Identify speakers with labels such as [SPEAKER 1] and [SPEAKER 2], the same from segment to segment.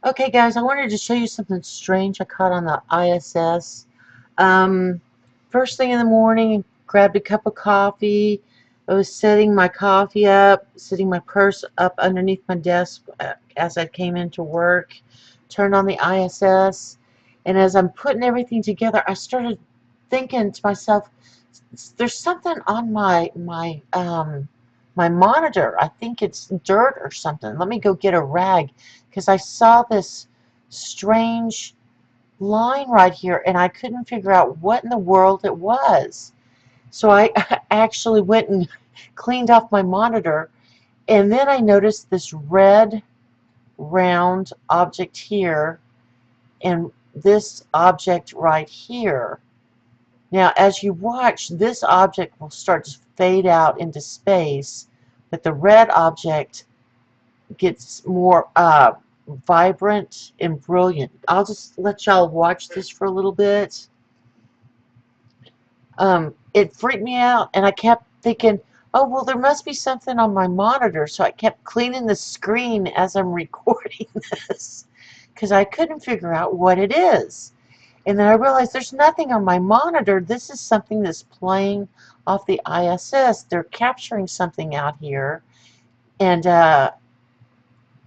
[SPEAKER 1] Okay, guys, I wanted to show you something strange I caught on the ISS. Um, First thing in the morning, grabbed a cup of coffee. I was setting my coffee up, setting my purse up underneath my desk as I came into work. Turned on the ISS, and as I'm putting everything together, I started thinking to myself, "There's something on my monitor. I think it's dirt or something. Let me go get a rag." Because I saw this strange line right here and I couldn't figure out what in the world it was. So I actually went and cleaned off my monitor, and then I noticed this red round object here and this object right here. Now as you watch, this object will start to fade out into space, but the red object gets more vibrant and brilliant. I'll just let y'all watch this for a little bit. It freaked me out, and I kept thinking, oh, well, there must be something on my monitor, so I kept cleaning the screen as I'm recording this because I couldn't figure out what it is. And then I realized there's nothing on my monitor. This is something that's playing off the ISS. They're capturing something out here, and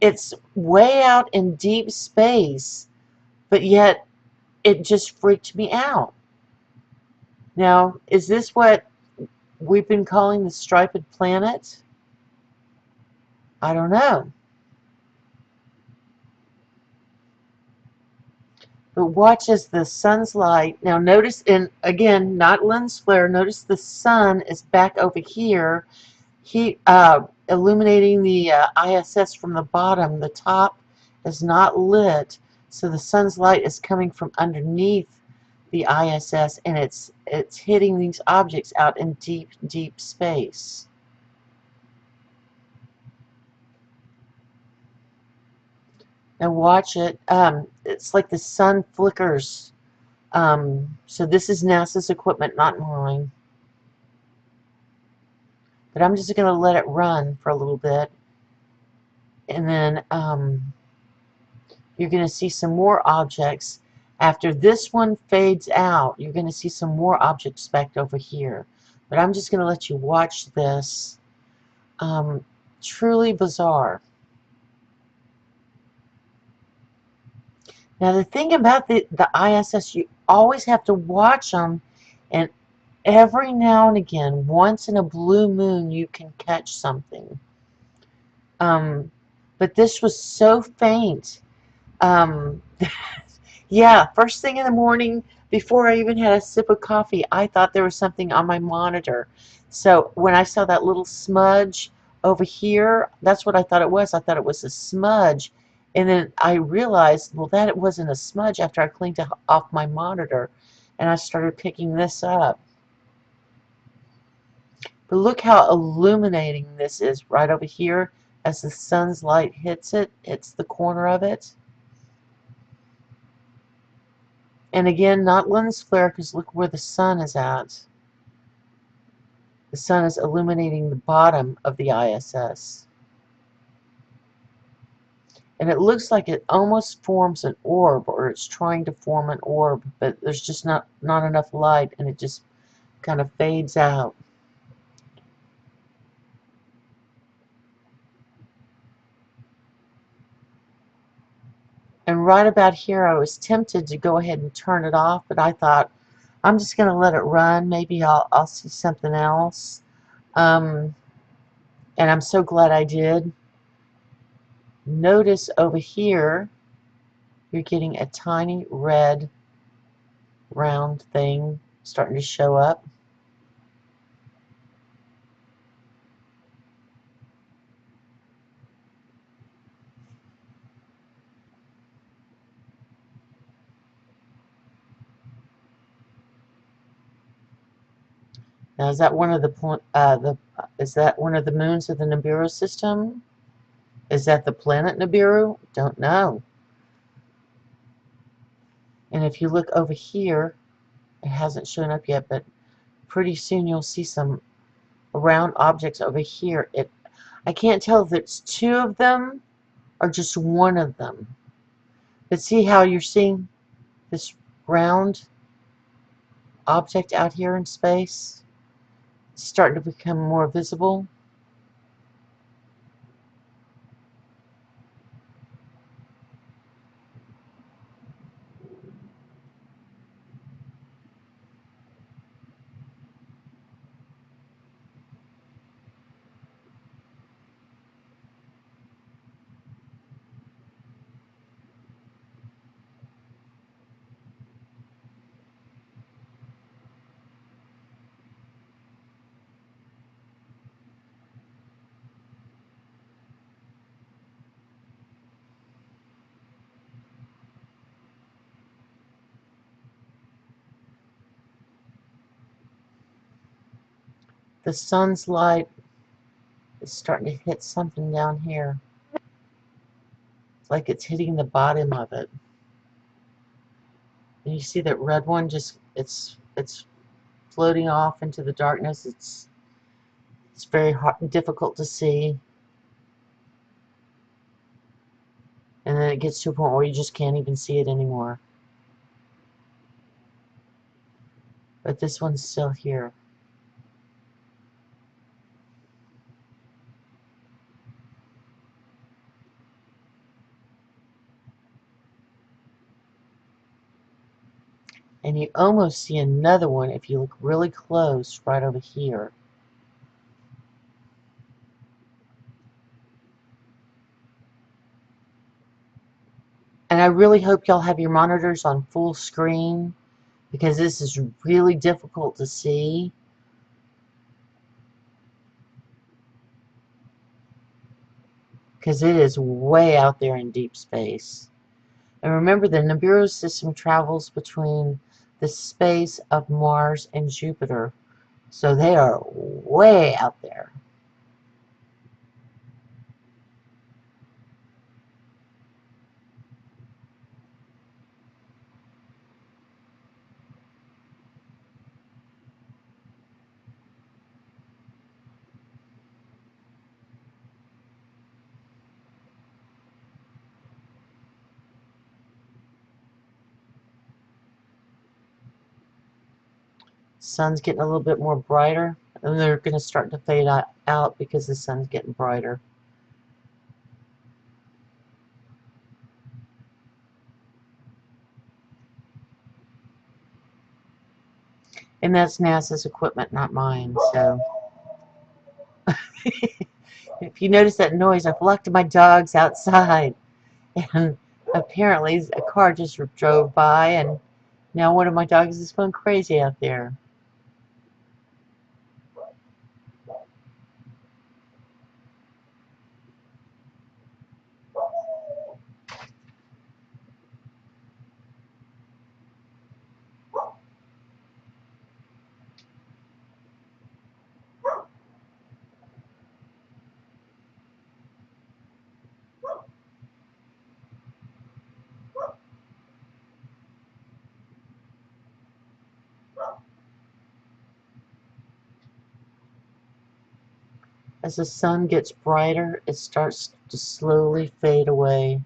[SPEAKER 1] it's way out in deep space, but yet it just freaked me out. Now, is this what we've been calling the striped planet? I don't know. But watch as the sun's light. Now notice, and again, not lens flare, notice the sun is back over here. He illuminating the ISS from the bottom. The top is not lit, so the sun's light is coming from underneath the ISS, and it's hitting these objects out in deep space. Now watch it. It's like the sun flickers. So this is NASA's equipment, not mine. But I'm just going to let it run for a little bit, and then you're going to see some more objects. After this one fades out, you're going to see some more objects back over here. But I'm just going to let you watch this. Truly bizarre. Now the thing about the ISS, you always have to watch them, and every now and again, once in a blue moon, you can catch something. But this was so faint. Um, yeah, first thing in the morning, before I even had a sip of coffee, I thought there was something on my monitor. So when I saw that little smudge over here, that's what I thought it was. I thought it was a smudge. And then I realized, well, that it wasn't a smudge after I cleaned it off my monitor. And I started picking this up. But look how illuminating this is right over here as the sun's light hits it. It's the corner of it. And again, not lens flare, because look where the sun is at. The sun is illuminating the bottom of the ISS. And it looks like it almost forms an orb, or it's trying to form an orb, but there's just not enough light, and it just kind of fades out. And right about here, I was tempted to go ahead and turn it off, but I thought, I'm just going to let it run. Maybe I'll see something else. And I'm so glad I did. Notice over here, you're getting a tiny red round thing starting to show up. Now, is that one of is that one of the moons of the Nibiru system? Is that the planet Nibiru? Don't know. And if you look over here, it hasn't shown up yet, but pretty soon you'll see some round objects over here. I can't tell if it's two of them or just one of them. But see how you're seeing this round object out here in space? It's starting to become more visible. The sun's light is starting to hit something down here. It's like it's hitting the bottom of it. And you see that red one just it's floating off into the darkness. It's very hard, difficult to see. And then it gets to a point where you just can't even see it anymore. But this one's still here. And you almost see another one if you look really close right over here. And I really hope y'all have your monitors on full screen, because this is really difficult to see. Because it is way out there in deep space. And remember, the Nibiru system travels between the space of Mars and Jupiter. So they are way out there. Sun's getting a little bit more brighter, and they're going to start to fade out because the sun's getting brighter. And that's NASA's equipment, not mine. So if you notice that noise, I've locked my dogs outside, and apparently a car just drove by, and now one of my dogs is going crazy out there. As the sun gets brighter, it starts to slowly fade away.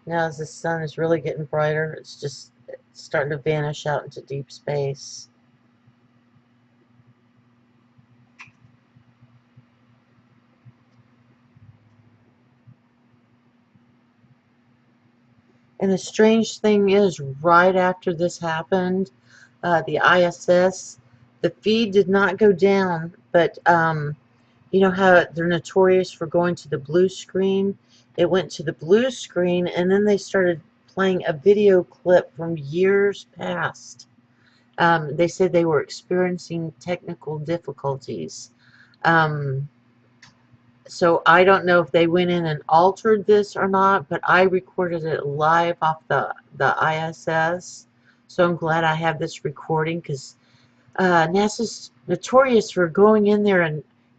[SPEAKER 1] Now as the sun is really getting brighter, it's starting to vanish out into deep space. And the strange thing is, right after this happened, the ISS, the feed did not go down, but You know how they're notorious for going to the blue screen? It went to the blue screen, and then they started playing a video clip from years past. They said they were experiencing technical difficulties. Um, so I don't know if they went in and altered this or not, but I recorded it live off the ISS. So I'm glad I have this recording, because NASA's notorious for going in there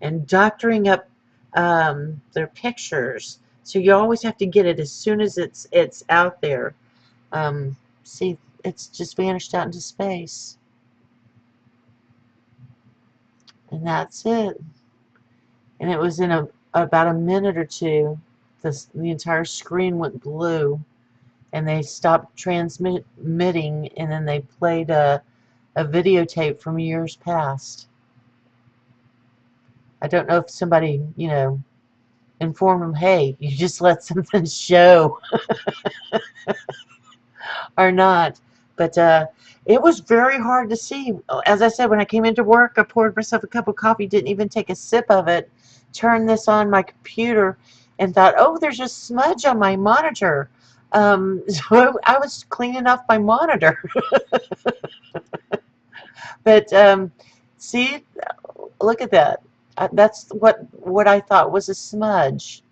[SPEAKER 1] and doctoring up their pictures. So you always have to get it as soon as it's out there. See, it's just vanished out into space. And that's it. And it was in about a minute or two, the entire screen went blue, and they stopped transmitting, and then they played a videotape from years past. I don't know if somebody, informed them, hey, you just let something show or not. But it was very hard to see. As I said, when I came into work, I poured myself a cup of coffee, didn't even take a sip of it, turned this on my computer, and thought, oh, there's a smudge on my monitor. So I was cleaning off my monitor. But see, look at that. That's what I thought was a smudge.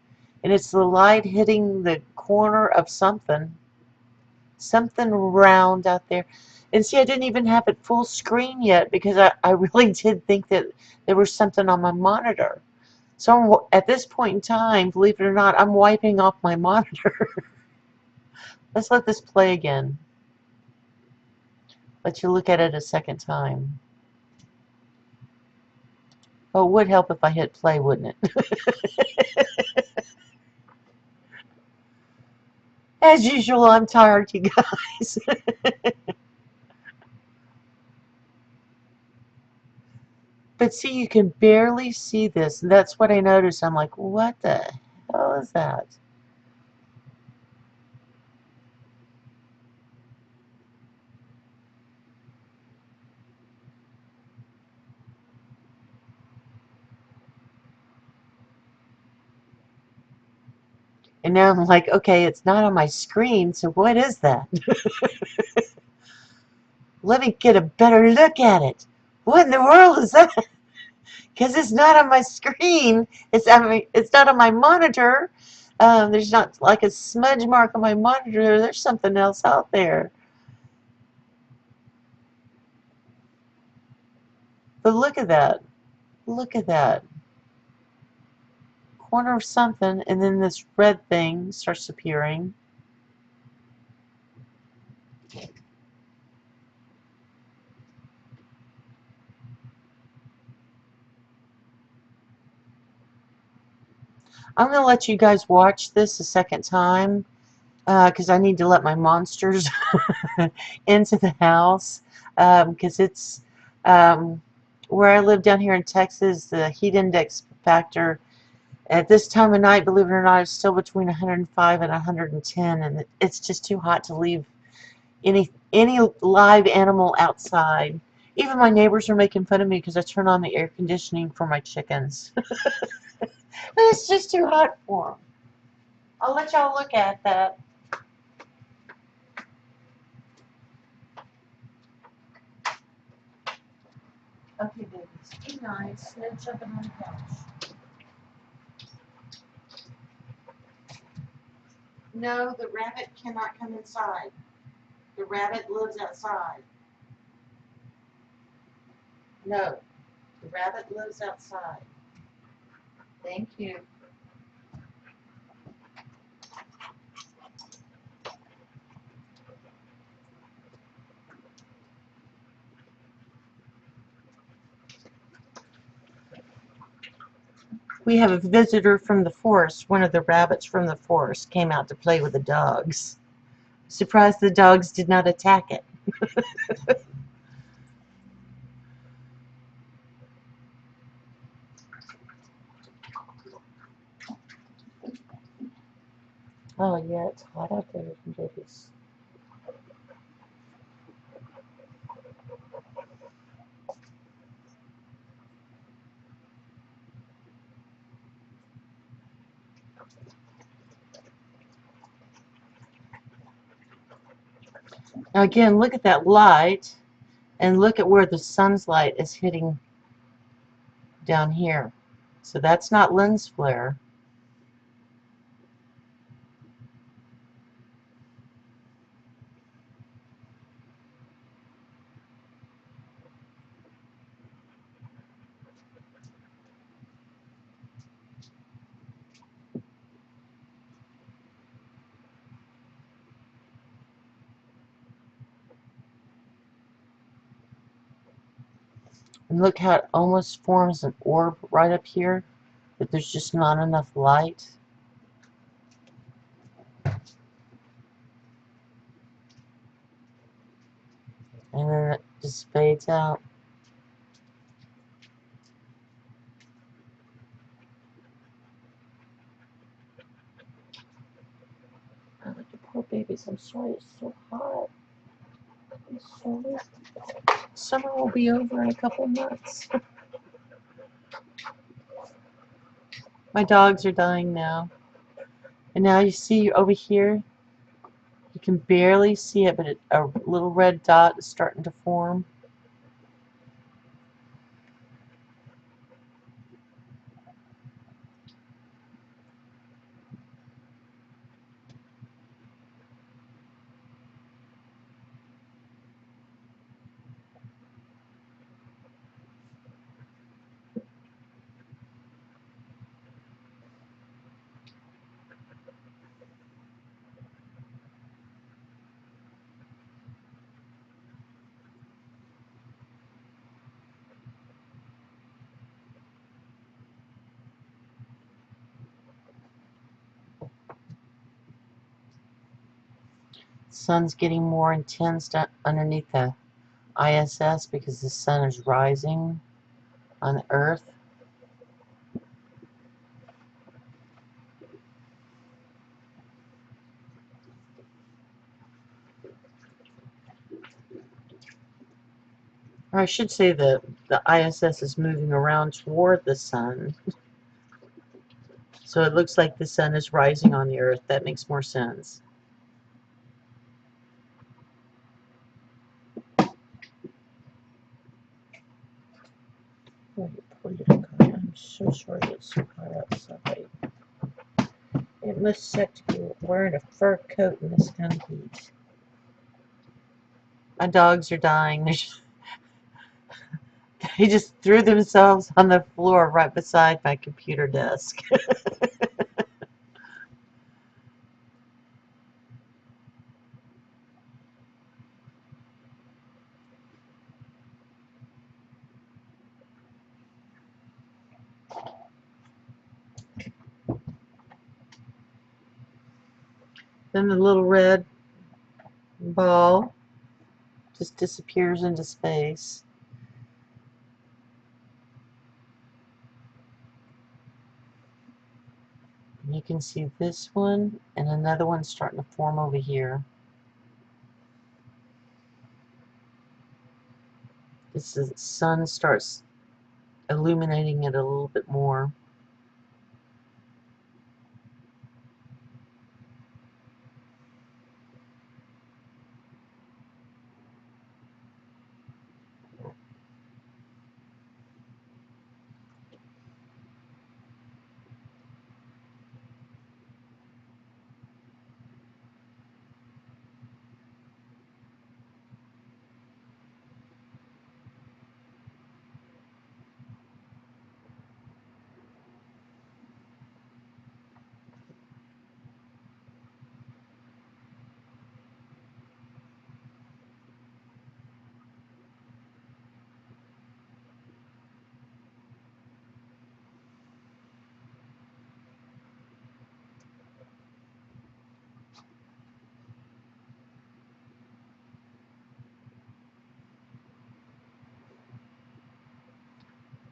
[SPEAKER 1] And it's the light hitting the corner of something round out there. And see, I didn't even have it full screen yet, because I really did think that there was something on my monitor. So at this point in time, believe it or not, I'm wiping off my monitor. Let's let this play again. Let you look at it a second time. Oh, it would help if I hit play, wouldn't it? As usual, I'm tired, you guys. But see, you can barely see this. And that's what I noticed. I'm like, what the hell is that? And now I'm like, okay, it's not on my screen, so what is that? Let me get a better look at it. What in the world is that? Because it's not on my screen. It's not on my monitor. There's not like a smudge mark on my monitor. There's something else out there. But look at that. Look at that. Corner of something, and then this red thing starts appearing. I'm going to let you guys watch this a second time, because I need to let my monsters into the house, because it's where I live down here in Texas. The heat index factor at this time of night, believe it or not, is still between 105 and 110, and it's just too hot to leave any live animal outside. Even my neighbors are making fun of me because I turn on the air conditioning for my chickens. It's just too hot for them. I'll let y'all look at that. Okay, babies, be nice. No jumping on the couch. No, the rabbit cannot come inside. The rabbit lives outside. No, the rabbit lives outside. Thank you. We have a visitor from the forest. One of the rabbits from the forest came out to play with the dogs. Surprised the dogs did not attack it. Oh yeah, it's hot out there, babies. Now again, look at that light, and look at where the sun's light is hitting down here. So that's not lens flare. And look how it almost forms an orb right up here, but there's just not enough light. And then it just fades out. Oh, look at poor babies. I'm sorry, it's so hot. I'm sorry. Summer will be over in a couple months. My dogs are dying now. And now you see over here, you can barely see it, but a little red dot is starting to form. Sun's getting more intense underneath the ISS because the sun is rising on the Earth. Or I should say the ISS is moving around toward the sun. So it looks like the sun is rising on the Earth. That makes more sense. Oh, you poor little guy. I'm so sorry it's so hot outside. It must suck to be wearing a fur coat in this kind of heat. My dogs are dying. They just threw themselves on the floor right beside my computer desk. Then the little red ball just disappears into space. And you can see this one and another one starting to form over here. This is, the sun starts illuminating it a little bit more.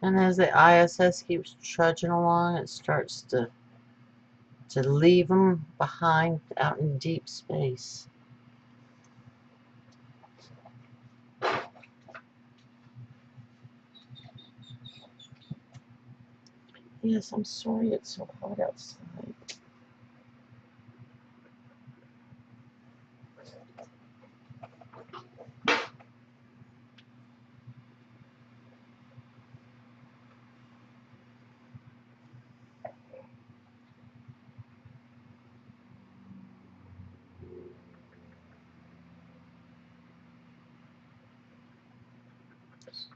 [SPEAKER 1] And as the ISS keeps trudging along, it starts to leave them behind out in deep space. Yes, I'm sorry it's so hot outside.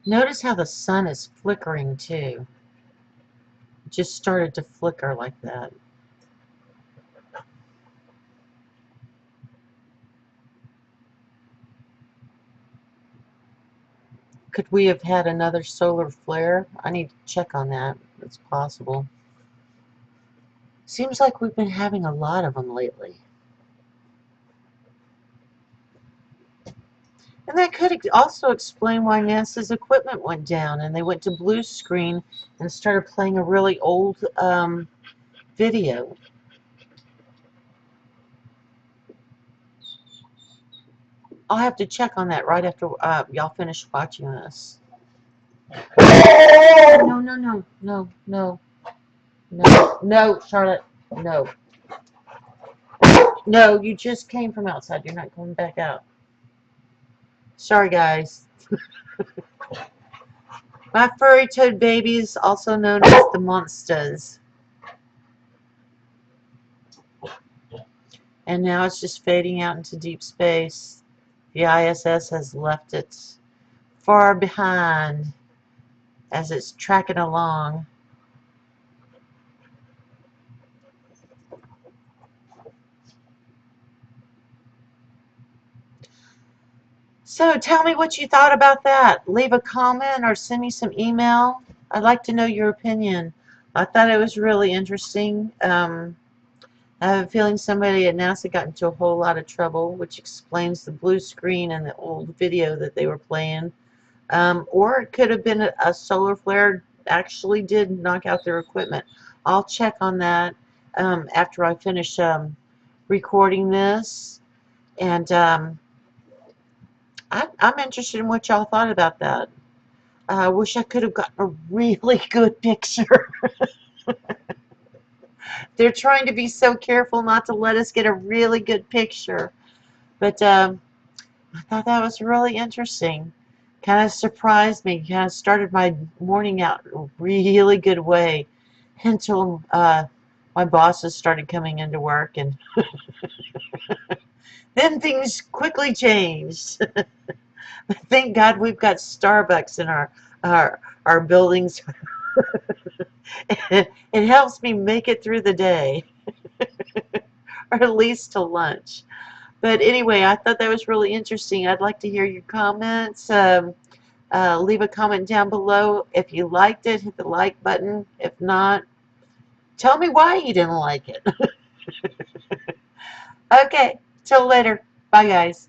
[SPEAKER 1] Notice how the sun is flickering too. It just started to flicker like that. Could we have had another solar flare? I need to check on that. It's possible. Seems like we've been having a lot of them lately. And that could also explain why NASA's equipment went down and they went to blue screen and started playing a really old video. I'll have to check on that right after y'all finish watching this. No, no, no, no, no, no, no, Charlotte, no. No, you just came from outside. You're not going back out. Sorry, guys. My furry toad babies, also known as the monsters. And now it's just fading out into deep space. The ISS has left it far behind as it's tracking along. So tell me what you thought about that. Leave a comment or send me some email. I'd like to know your opinion. I thought it was really interesting. I have a feeling somebody at NASA got into a whole lot of trouble, which explains the blue screen and the old video that they were playing. Or it could have been a solar flare actually did knock out their equipment. I'll check on that after I finish recording this. And I'm interested in what y'all thought about that. I wish I could have gotten a really good picture. They're trying to be so careful not to let us get a really good picture. But I thought that was really interesting. Kind of surprised me. Kind of started my morning out in a really good way until my bosses started coming into work, and then things quickly changed. But thank God we've got Starbucks in our buildings. It helps me make it through the day, or at least to lunch. But anyway, I thought that was really interesting. I'd like to hear your comments. Leave a comment down below. If you liked it, hit the like button. If not, tell me why you didn't like it. Okay, till later. Bye, guys.